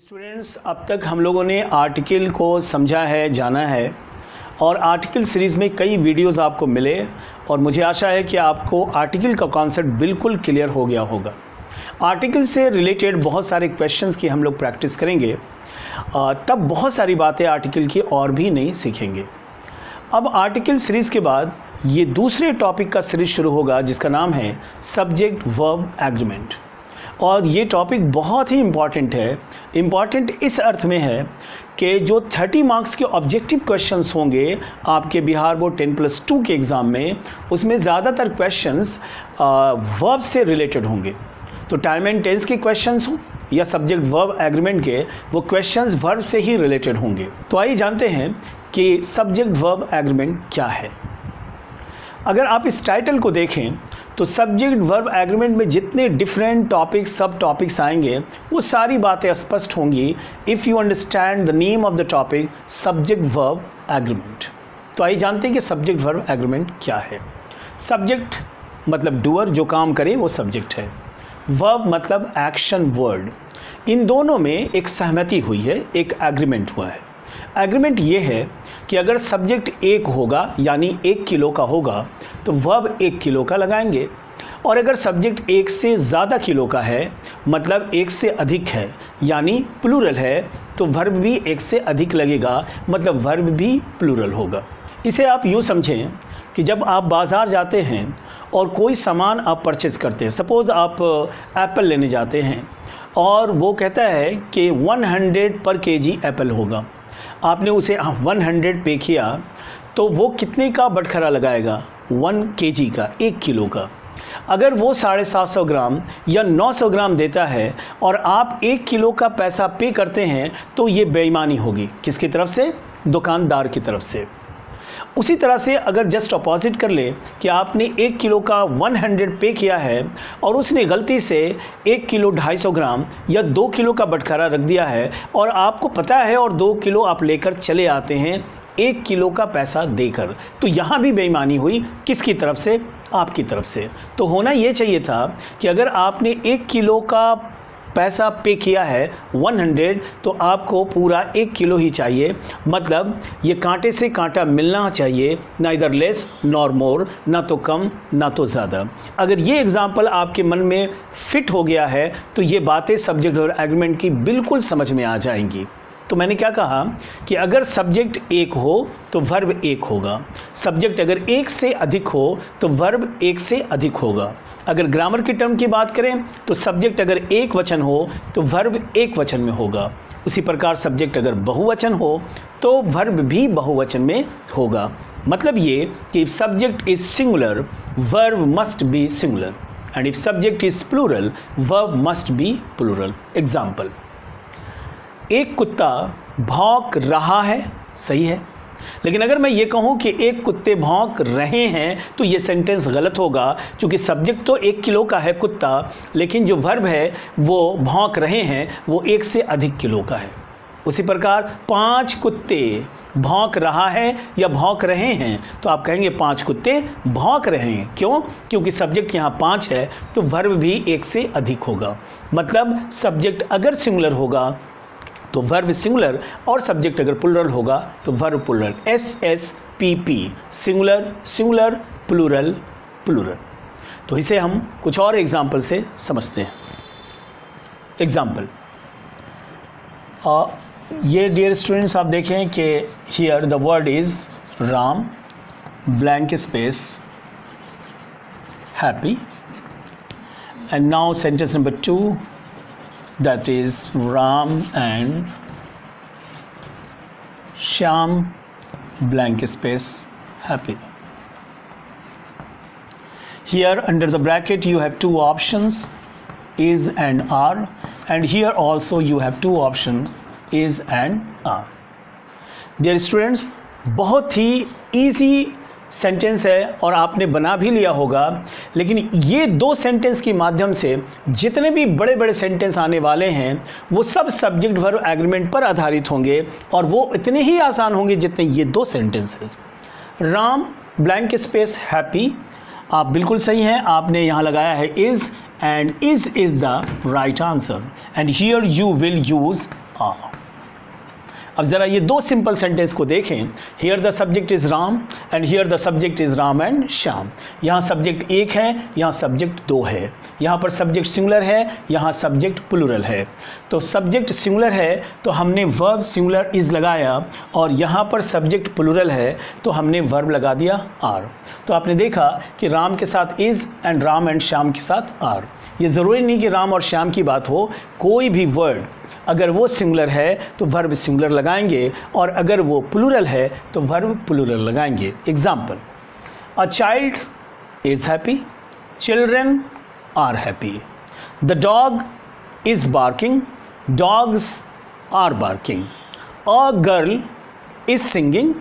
Students, अब तक हम लोगों ने आर्टिकल को समझा है, जाना है और आर्टिकल सीरीज़ में कई वीडियोस आपको मिले और मुझे आशा है कि आपको आर्टिकल का कॉन्सेप्ट बिल्कुल क्लियर हो गया होगा। आर्टिकल से रिलेटेड बहुत सारे क्वेश्चंस की हम लोग प्रैक्टिस करेंगे, तब बहुत सारी बातें आर्टिकल की और भी नहीं सीखेंगे। अब आर्टिकल सीरीज़ के बाद ये दूसरे टॉपिक का सीरीज़ शुरू होगा जिसका नाम है सब्जेक्ट वर्ब एग्रीमेंट। और ये टॉपिक बहुत ही इम्पॉर्टेंट है। इम्पॉर्टेंट इस अर्थ में है कि जो 30 मार्क्स के ऑब्जेक्टिव क्वेश्चंस होंगे आपके बिहार बोर्ड 10+2 के एग्ज़ाम में, उसमें ज़्यादातर क्वेश्चंस वर्ब से रिलेटेड होंगे। तो टाइम एंड टेंस के क्वेश्चंस हों या सब्जेक्ट वर्ब एग्रीमेंट के, वो क्वेश्चंस वर्ब से ही रिलेटेड होंगे। तो आइए जानते हैं कि सब्जेक्ट वर्ब एग्रीमेंट क्या है। अगर आप इस टाइटल को देखें तो सब्जेक्ट वर्ब एग्रीमेंट में जितने डिफरेंट टॉपिक्स, सब टॉपिक्स आएंगे, वो सारी बातें स्पष्ट होंगी if you understand the name of the topic subject verb agreement. तो आइए जानते हैं कि सब्जेक्ट वर्ब एग्रीमेंट क्या है। सब्जेक्ट मतलब डूअर, जो काम करे वो सब्जेक्ट है। वर्ब मतलब एक्शन वर्ड। इन दोनों में एक सहमति हुई है, एक एग्रीमेंट हुआ है। एग्रीमेंट ये है कि अगर सब्जेक्ट 1 होगा यानी 1 किलो का होगा तो वर्ब 1 किलो का लगाएंगे, और अगर सब्जेक्ट 1 से ज़्यादा किलो का है मतलब 1 से अधिक है यानी प्लूरल है, तो वर्ब भी 1 से अधिक लगेगा, मतलब वर्ब भी प्लूरल होगा। इसे आप यूँ समझें कि जब आप बाज़ार जाते हैं और कोई सामान आप परचेज़ करते हैं, सपोज़ आप एप्पल लेने जाते हैं और वो कहता है कि 100 पर केजी एप्पल होगा, आपने उसे 100 पे किया तो वो कितने का बटखरा लगाएगा? 1 केजी का, 1 किलो का। अगर वो 750 ग्राम या 900 ग्राम देता है और आप 1 किलो का पैसा पे करते हैं तो ये बेईमानी होगी। किसकी तरफ से? दुकानदार की तरफ से। उसी तरह से अगर जस्ट अपोजिट कर ले कि आपने 1 किलो का 100 पे किया है और उसने गलती से 1 किलो 250 ग्राम या 2 किलो का बटखरा रख दिया है और आपको पता है और 2 किलो आप लेकर चले आते हैं 1 किलो का पैसा देकर, तो यहाँ भी बेईमानी हुई। किसकी तरफ से? आपकी तरफ से। तो होना ये चाहिए था कि अगर आपने 1 किलो का पैसा पे किया है 100 तो आपको पूरा 1 किलो ही चाहिए, मतलब ये कांटे से कांटा मिलना चाहिए, ना इधर लेस नॉर मोर, ना तो कम ना तो ज़्यादा। अगर ये एग्जाम्पल आपके मन में फिट हो गया है तो ये बातें सब्जेक्ट और एग्रीमेंट की बिल्कुल समझ में आ जाएंगी। तो मैंने क्या कहा कि अगर सब्जेक्ट 1 हो तो वर्ब 1 होगा, सब्जेक्ट अगर 1 से अधिक हो तो वर्ब 1 से अधिक होगा। अगर ग्रामर की टर्म की बात करें तो सब्जेक्ट अगर एक वचन हो तो वर्ब एक वचन में होगा। उसी प्रकार सब्जेक्ट अगर बहुवचन हो तो वर्ब भी बहुवचन में होगा। मतलब ये कि if subject is singular verb must be singular, and if subject is plural verb must be plural. Example, एक कुत्ता भौंक रहा है, सही है, लेकिन अगर मैं ये कहूँ कि एक कुत्ते भौंक रहे हैं तो ये सेंटेंस गलत होगा, क्योंकि सब्जेक्ट तो 1 किलो का है कुत्ता, लेकिन जो वर्ब है वो भौंक रहे हैं वो 1 से अधिक किलो का है। उसी प्रकार 5 कुत्ते भौंक रहा है या भौंक रहे हैं तो आप कहेंगे 5 कुत्ते भौंक रहे हैं। क्यों? क्योंकि सब्जेक्ट यहाँ 5 है तो वर्ब भी 1 से अधिक होगा। मतलब सब्जेक्ट अगर सिंगुलर होगा तो वर्ब सिंगुलर और सब्जेक्ट अगर प्लूरल होगा तो verb plural. SSPP, singular singular, plural plural. तो इसे हम कुछ और एग्जाम्पल से समझते हैं। एग्जाम्पल, ये डियर स्टूडेंट्स आप देखें कि here the word is Ram blank space happy, and now sentence number 2, that is Ram and Shyam blank space happy. Here under the bracket you have 2 options, is and are, and here also you have 2 options, is and are. Dear students, बहुत ही easy sentence है और आपने बना भी लिया होगा, लेकिन ये 2 सेंटेंस के माध्यम से जितने भी बड़े बड़े सेंटेंस आने वाले हैं वो सब सब्जेक्ट वर्ब एग्रीमेंट पर आधारित होंगे और वो इतने ही आसान होंगे जितने ये 2 सेंटेंस हैं। राम ब्लैंक स्पेस हैप्पी, आप बिल्कुल सही हैं, आपने यहाँ लगाया है is, and is the right answer, and here you will use are। अब ज़रा ये दो सिंपल सेंटेंस को देखें। Here the subject is Ram and here the subject is Ram and Shyam. यहाँ सब्जेक्ट एक है, यहाँ सब्जेक्ट दो है। यहाँ पर सब्जेक्ट सिंगुलर है, यहाँ सब्जेक्ट प्लूरल है। तो सब्जेक्ट सिंगुलर है तो हमने वर्ब सिंगुलर इज़ लगाया, और यहाँ पर सब्जेक्ट प्लूरल है तो हमने वर्ब लगा दिया आर। तो आपने देखा कि राम के साथ is and Ram and Shyam के साथ आर। ये ज़रूरी नहीं कि राम और श्याम की बात हो, कोई भी वर्ड अगर वो सिंगुलर है तो वर्ब सिंगुलर लगाएंगे, और अगर वो प्लूरल है तो वर्ब प्लूरल लगाएंगे। Example, a child is happy, children are happy, the dog is barking, dogs are barking, a girl is singing,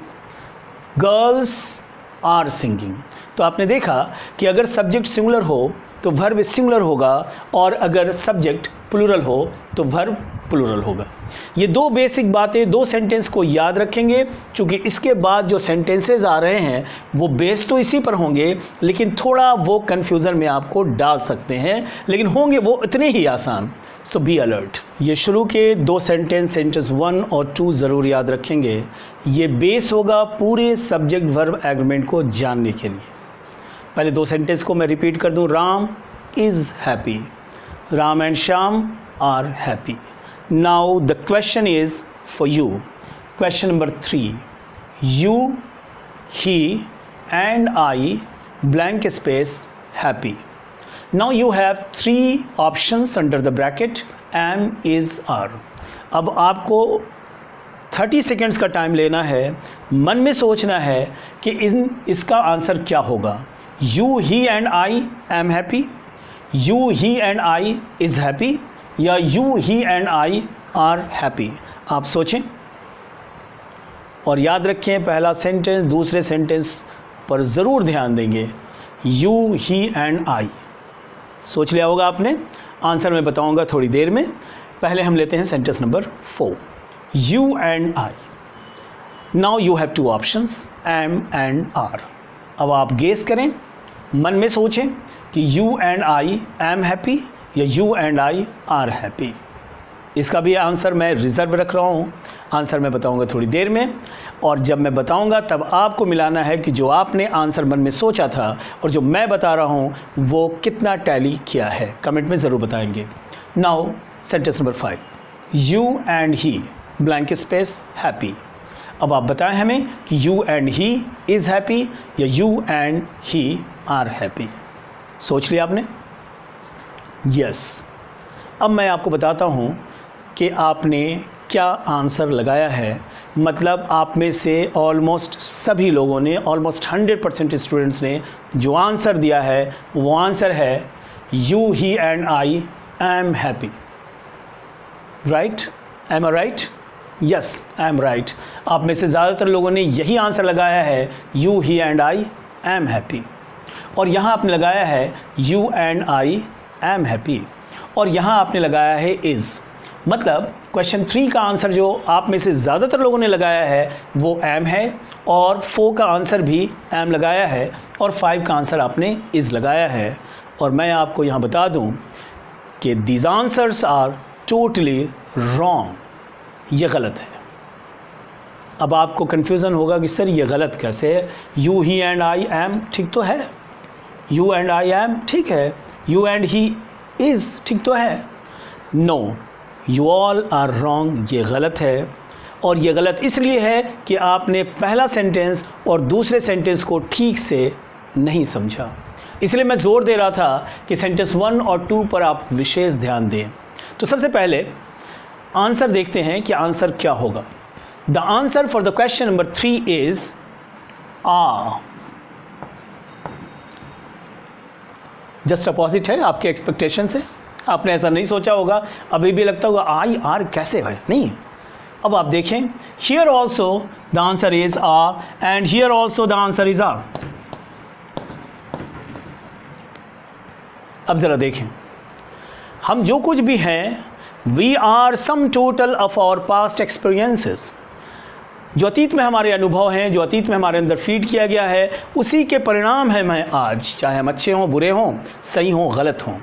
girls are singing. तो आपने देखा कि अगर सब्जेक्ट सिंगुलर हो तो वर्ब सिंगुलर होगा, और अगर सब्जेक्ट प्लूरल हो तो वर्ब प्लूरल होगा। ये दो बेसिक बातें, दो सेंटेंस को याद रखेंगे, क्योंकि इसके बाद जो सेंटेंसेस आ रहे हैं वो बेस तो इसी पर होंगे, लेकिन थोड़ा वो कन्फ्यूज़न में आपको डाल सकते हैं, लेकिन होंगे वो इतने ही आसान। सो बी अलर्ट। ये शुरू के दो सेंटेंस 1 और 2 ज़रूर याद रखेंगे। ये बेस होगा पूरे सब्जेक्ट वर्ब एग्रीमेंट को जानने के लिए। पहले दो सेंटेंस को मैं रिपीट कर दूं। Ram is happy, Ram and Shyam are happy. Now the question is for you. Question number 3, you, he and I blank space happy. Now you have 3 options under the bracket am, is, are. अब आपको 30 seconds का time लेना है, मन में सोचना है कि इसका आंसर क्या होगा। You, he and I am happy, you, he and I is happy, या you, he and I are happy. आप सोचें और याद रखें, पहला सेंटेंस दूसरे सेंटेंस पर ज़रूर ध्यान देंगे। यू, ही एंड आई सोच लिया होगा आपने। आंसर मैं बताऊंगा थोड़ी देर में। पहले हम लेते हैं sentence number 4, you and I. Now you have 2 options, am and are. अब आप गेस करें, मन में सोचें कि you and I am happy या you and I are happy. इसका भी आंसर मैं रिज़र्व रख रहा हूँ। आंसर मैं बताऊंगा थोड़ी देर में, और जब मैं बताऊंगा तब आपको मिलाना है कि जो आपने आंसर मन में सोचा था और जो मैं बता रहा हूँ वो कितना टैली किया है। कमेंट में ज़रूर बताएंगे। Now sentence number 5, you and he blank space happy. अब आप बताएं हमें कि you and he is happy या you and he are happy. सोच लिया आपने? यस। अब मैं आपको बताता हूँ कि आपने क्या आंसर लगाया है। मतलब आप में से ऑलमोस्ट सभी लोगों ने, ऑलमोस्ट 100% स्टूडेंट्स ने जो आंसर दिया है वो आंसर है you, he and I am happy. Right? Am I right? Yes, I am right. आप में से ज़्यादातर लोगों ने यही आंसर लगाया है, you, he and I am happy. और यहाँ आपने लगाया है you and I am happy, और यहाँ आपने लगाया है इज़। मतलब क्वेश्चन 3 का आंसर जो आप में से ज़्यादातर लोगों ने लगाया है वो एम है, और 4 का आंसर भी एम लगाया है, और 5 का आंसर आपने इज़ लगाया है। और मैं आपको यहाँ बता दूँ कि these answers are totally wrong. ये गलत है। अब आपको कन्फ्यूज़न होगा कि सर ये गलत कैसे है? You, he and I M ठीक तो है, यू एंड आई एम ठीक है, यू एंड ही इज़ ठीक तो है। No, you all are wrong. ये गलत है, और ये गलत इसलिए है कि आपने पहला सेंटेंस और दूसरे सेंटेंस को ठीक से नहीं समझा। इसलिए मैं ज़ोर दे रहा था कि सेंटेंस 1 और 2 पर आप विशेष ध्यान दें। तो सबसे पहले आंसर देखते हैं कि आंसर क्या होगा। The answer for the question number 3 is are. Just opposite है आपके एक्सपेक्टेशन से। आपने ऐसा नहीं सोचा होगा, अभी भी लगता होगा आई आर कैसे है, नहीं। अब आप देखें, here also the answer is are and here also the answer is are. अब ज़रा देखें, हम जो कुछ भी हैं we are sum total of our past experiences. जो अतीत में हमारे अनुभव हैं, जो अतीत में हमारे अंदर फीड किया गया है, उसी के परिणाम हैं मैं आज, चाहे हम अच्छे हों, बुरे हों, सही हों, गलत हों।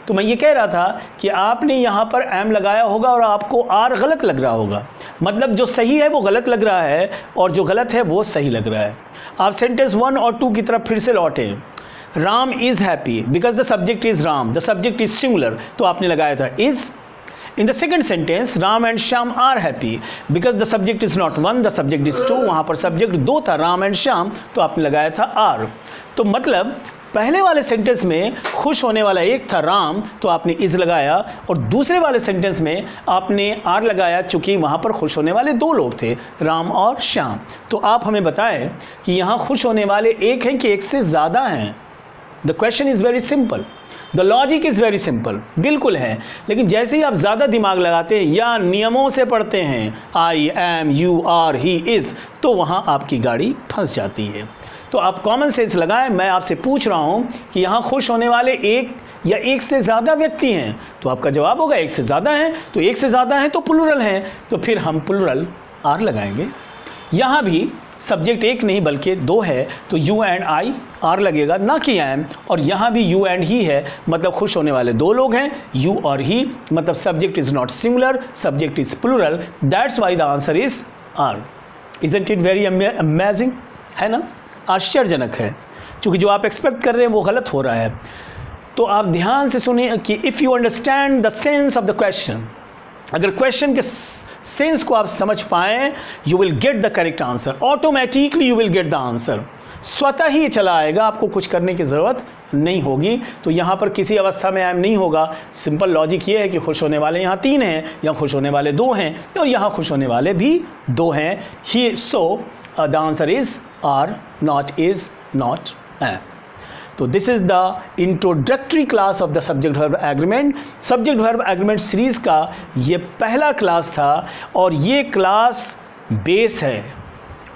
तो मैं ये कह रहा था कि आपने यहाँ पर एम लगाया होगा और आपको आर गलत लग रहा होगा, मतलब जो सही है वो गलत लग रहा है और जो गलत है वो सही लग रहा है। आप सेंटेंस 1 और 2 की तरफ फिर से लौटे। Ram is happy because the subject is Ram, the subject is singular, तो आपने लगाया था is. In the second sentence, Ram and Shyam are happy because the subject is not one, the subject is two. वहाँ पर subject 2 था, Ram and Shyam, तो आपने लगाया था are। तो मतलब पहले वाले सेंटेंस में खुश होने वाला एक था राम, तो आपने इज लगाया, और दूसरे वाले सेंटेंस में आपने आर लगाया चूंकि वहाँ पर खुश होने वाले 2 लोग थे, राम और श्याम। तो आप हमें बताएं कि यहाँ खुश होने वाले एक हैं कि एक से ज़्यादा हैं। The question is very simple, the logic is very simple, बिल्कुल है, लेकिन जैसे ही आप ज़्यादा दिमाग लगाते हैं या नियमों से पढ़ते हैं I am you are he is, तो वहाँ आपकी गाड़ी फंस जाती है। तो आप कॉमन सेंस लगाएं। मैं आपसे पूछ रहा हूँ कि यहाँ खुश होने वाले एक या एक से ज़्यादा व्यक्ति हैं, तो आपका जवाब होगा एक से ज़्यादा हैं, तो एक से ज़्यादा हैं तो प्लूरल हैं, तो फिर हम प्लूरल आर लगाएंगे। यहाँ भी सब्जेक्ट एक नहीं बल्कि 2 है, तो यू एंड आई आर लगेगा, ना कि एम। और यहाँ भी यू एंड ही है, मतलब खुश होने वाले 2 लोग हैं, यू और ही, मतलब subject is not singular, subject is plural, that's why the answer is are. Isn't it very amazing, है ना, आश्चर्यजनक है, क्योंकि जो आप एक्सपेक्ट कर रहे हैं वो गलत हो रहा है। तो आप ध्यान से सुनिए कि if you understand the sense of the question, अगर क्वेश्चन के सेंस को आप समझ पाएँ, you will get the correct answer, automatically you will get the answer, स्वतः ही ये चला आएगा, आपको कुछ करने की ज़रूरत नहीं होगी। तो यहाँ पर किसी अवस्था में एम नहीं होगा। सिंपल लॉजिक ये है कि खुश होने वाले यहाँ 3 हैं, यहाँ खुश होने वाले 2 हैं, और यहाँ खुश होने वाले भी 2 हैं ही। So the answer is are, not is, not am. तो this is the introductory class of the subject verb agreement. Subject verb agreement series का ये पहला क्लास था, और ये क्लास बेस है,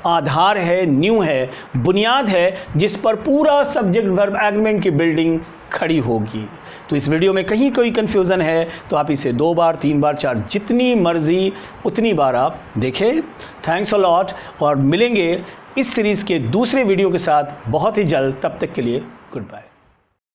आधार है, न्यू है, बुनियाद है, जिस पर पूरा सब्जेक्ट वर्ब एग्रीमेंट की बिल्डिंग खड़ी होगी। तो इस वीडियो में कहीं कोई कन्फ्यूज़न है तो आप इसे 2 बार 3 बार 4 जितनी मर्जी उतनी बार आप देखें। थैंक्स अ लॉट, और मिलेंगे इस सीरीज़ के दूसरे वीडियो के साथ बहुत ही जल्द। तब तक के लिए गुड बाय।